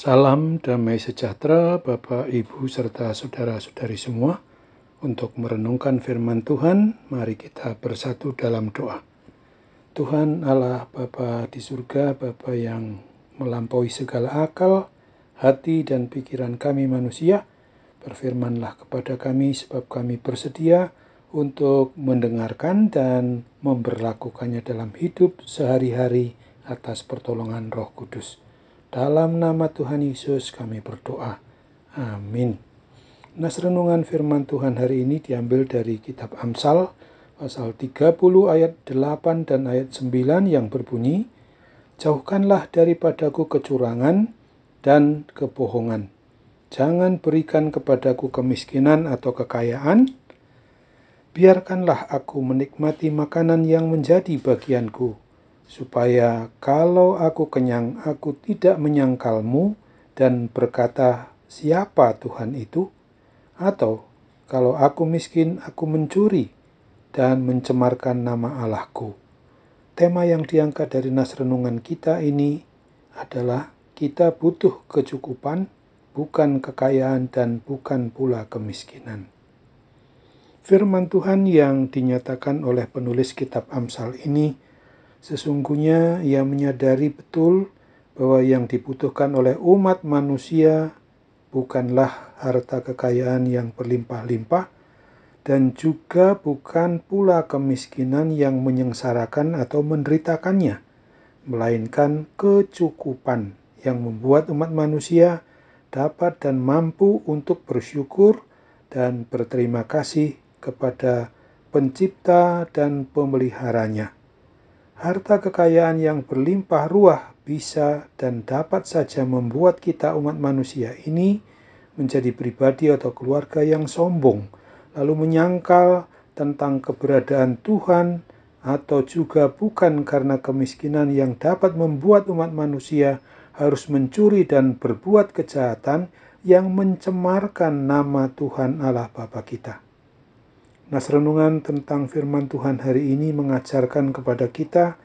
Salam damai sejahtera Bapak, Ibu, serta saudara-saudari semua. Untuk merenungkan firman Tuhan, mari kita bersatu dalam doa. Tuhan Allah Bapa di surga, Bapa yang melampaui segala akal, hati dan pikiran kami manusia, berfirmanlah kepada kami sebab kami bersedia untuk mendengarkan dan memberlakukannya dalam hidup sehari-hari atas pertolongan Roh Kudus. Dalam nama Tuhan Yesus kami berdoa. Amin. Nas renungan firman Tuhan hari ini diambil dari kitab Amsal pasal 30 ayat 8 dan ayat 9 yang berbunyi, "Jauhkanlah daripadaku kecurangan dan kebohongan. Jangan berikan kepadaku kemiskinan atau kekayaan. Biarkanlah aku menikmati makanan yang menjadi bagianku, supaya kalau aku kenyang, aku tidak menyangkalmu dan berkata, 'Siapa Tuhan itu?' Atau kalau aku miskin, aku mencuri dan mencemarkan nama Allahku." Tema yang diangkat dari nas renungan kita ini adalah kita butuh kecukupan, bukan kekayaan dan bukan pula kemiskinan. Firman Tuhan yang dinyatakan oleh penulis kitab Amsal ini, sesungguhnya ia menyadari betul bahwa yang dibutuhkan oleh umat manusia bukanlah harta kekayaan yang berlimpah-limpah dan juga bukan pula kemiskinan yang menyengsarakan atau menderitakannya, melainkan kecukupan yang membuat umat manusia dapat dan mampu untuk bersyukur dan berterima kasih kepada pencipta dan pemeliharanya. Harta kekayaan yang berlimpah ruah bisa dan dapat saja membuat kita umat manusia ini menjadi pribadi atau keluarga yang sombong, lalu menyangkal tentang keberadaan Tuhan, atau juga bukan karena kemiskinan yang dapat membuat umat manusia harus mencuri dan berbuat kejahatan yang mencemarkan nama Tuhan Allah Bapa kita. Nas renungan tentang firman Tuhan hari ini mengajarkan kepada kita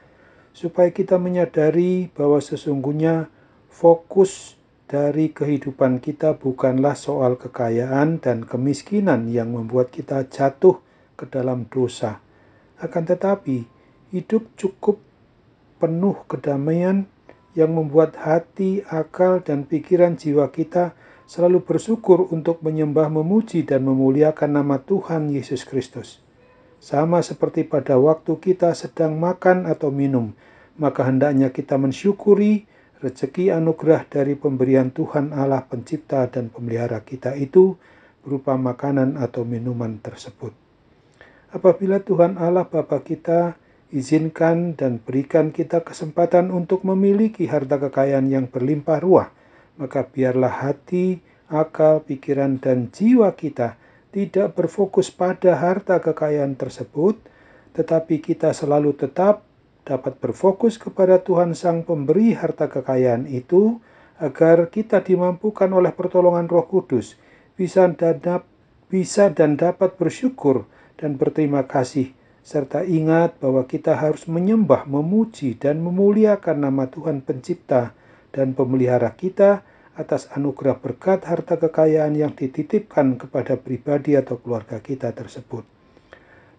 supaya kita menyadari bahwa sesungguhnya fokus dari kehidupan kita bukanlah soal kekayaan dan kemiskinan yang membuat kita jatuh ke dalam dosa. Akan tetapi, hidup cukup penuh kedamaian yang membuat hati, akal, dan pikiran jiwa kita selalu bersyukur untuk menyembah, memuji, dan memuliakan nama Tuhan Yesus Kristus. Sama seperti pada waktu kita sedang makan atau minum, maka hendaknya kita mensyukuri rezeki anugerah dari pemberian Tuhan Allah pencipta dan pemelihara kita itu berupa makanan atau minuman tersebut. Apabila Tuhan Allah Bapa kita izinkan dan berikan kita kesempatan untuk memiliki harta kekayaan yang berlimpah ruah, maka biarlah hati, akal, pikiran, dan jiwa kita tidak berfokus pada harta kekayaan tersebut, tetapi kita selalu tetap dapat berfokus kepada Tuhan Sang Pemberi harta kekayaan itu, agar kita dimampukan oleh pertolongan Roh Kudus, bisa dan dapat bersyukur dan berterima kasih, serta ingat bahwa kita harus menyembah, memuji, dan memuliakan nama Tuhan Pencipta dan Pemelihara kita atas anugerah berkat harta kekayaan yang dititipkan kepada pribadi atau keluarga kita tersebut.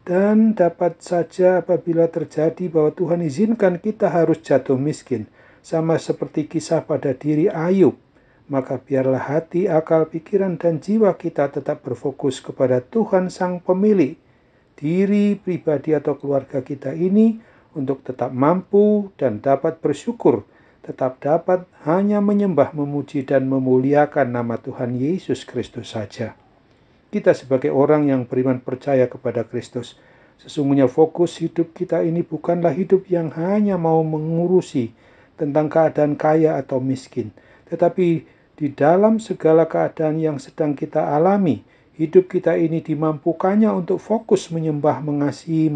Dan dapat saja apabila terjadi bahwa Tuhan izinkan kita harus jatuh miskin, sama seperti kisah pada diri Ayub, maka biarlah hati, akal, pikiran, dan jiwa kita tetap berfokus kepada Tuhan Sang Pemilik diri, pribadi, atau keluarga kita ini untuk tetap mampu dan dapat bersyukur, tetap dapat hanya menyembah, memuji, dan memuliakan nama Tuhan Yesus Kristus saja. Kita sebagai orang yang beriman percaya kepada Kristus, sesungguhnya fokus hidup kita ini bukanlah hidup yang hanya mau mengurusi tentang keadaan kaya atau miskin, tetapi di dalam segala keadaan yang sedang kita alami, hidup kita ini dimampukannya untuk fokus menyembah, mengasihi,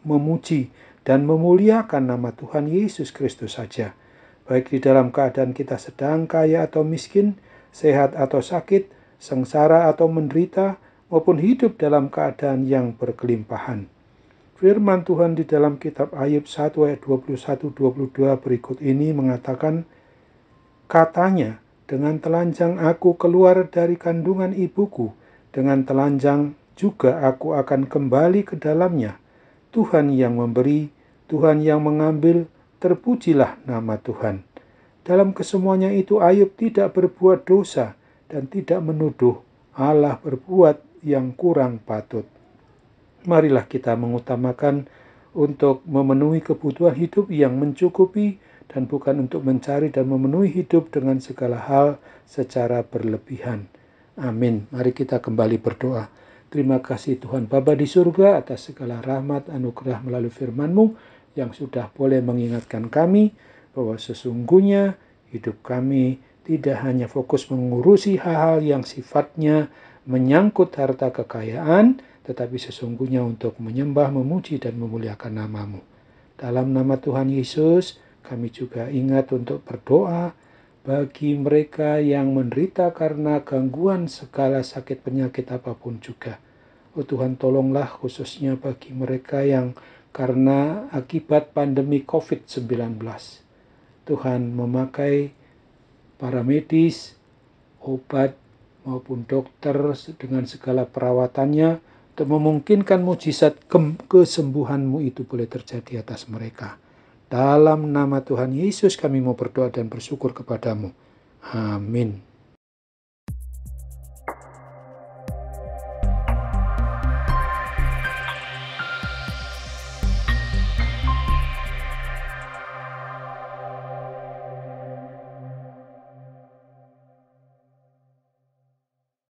memuji, dan memuliakan nama Tuhan Yesus Kristus saja. Baik di dalam keadaan kita sedang kaya atau miskin, sehat atau sakit, sengsara atau menderita, maupun hidup dalam keadaan yang berkelimpahan. Firman Tuhan di dalam kitab Ayub 1 ayat 21-22 berikut ini mengatakan, katanya, Dengan telanjang aku keluar dari kandungan ibuku, dengan telanjang juga aku akan kembali ke dalamnya. Tuhan yang memberi, Tuhan yang mengambil, terpujilah nama Tuhan. Dalam kesemuanya itu Ayub tidak berbuat dosa dan tidak menuduh Allah berbuat yang kurang patut. Marilah kita mengutamakan untuk memenuhi kebutuhan hidup yang mencukupi dan bukan untuk mencari dan memenuhi hidup dengan segala hal secara berlebihan. Amin. Mari kita kembali berdoa. Terima kasih Tuhan Bapa di surga atas segala rahmat anugerah melalui firman-Mu yang sudah boleh mengingatkan kami bahwa sesungguhnya hidup kami tidak hanya fokus mengurusi hal-hal yang sifatnya menyangkut harta kekayaan, tetapi sesungguhnya untuk menyembah, memuji, dan memuliakan nama-Mu. Dalam nama Tuhan Yesus, kami juga ingat untuk berdoa bagi mereka yang menderita karena gangguan segala sakit penyakit apapun juga. Oh Tuhan, tolonglah khususnya bagi mereka yang karena akibat pandemi COVID-19. Tuhan memakai para medis, obat maupun dokter dengan segala perawatannya untuk memungkinkan mujizat kesembuhan-Mu itu boleh terjadi atas mereka. Dalam nama Tuhan Yesus kami mau berdoa dan bersyukur kepadamu. Amin.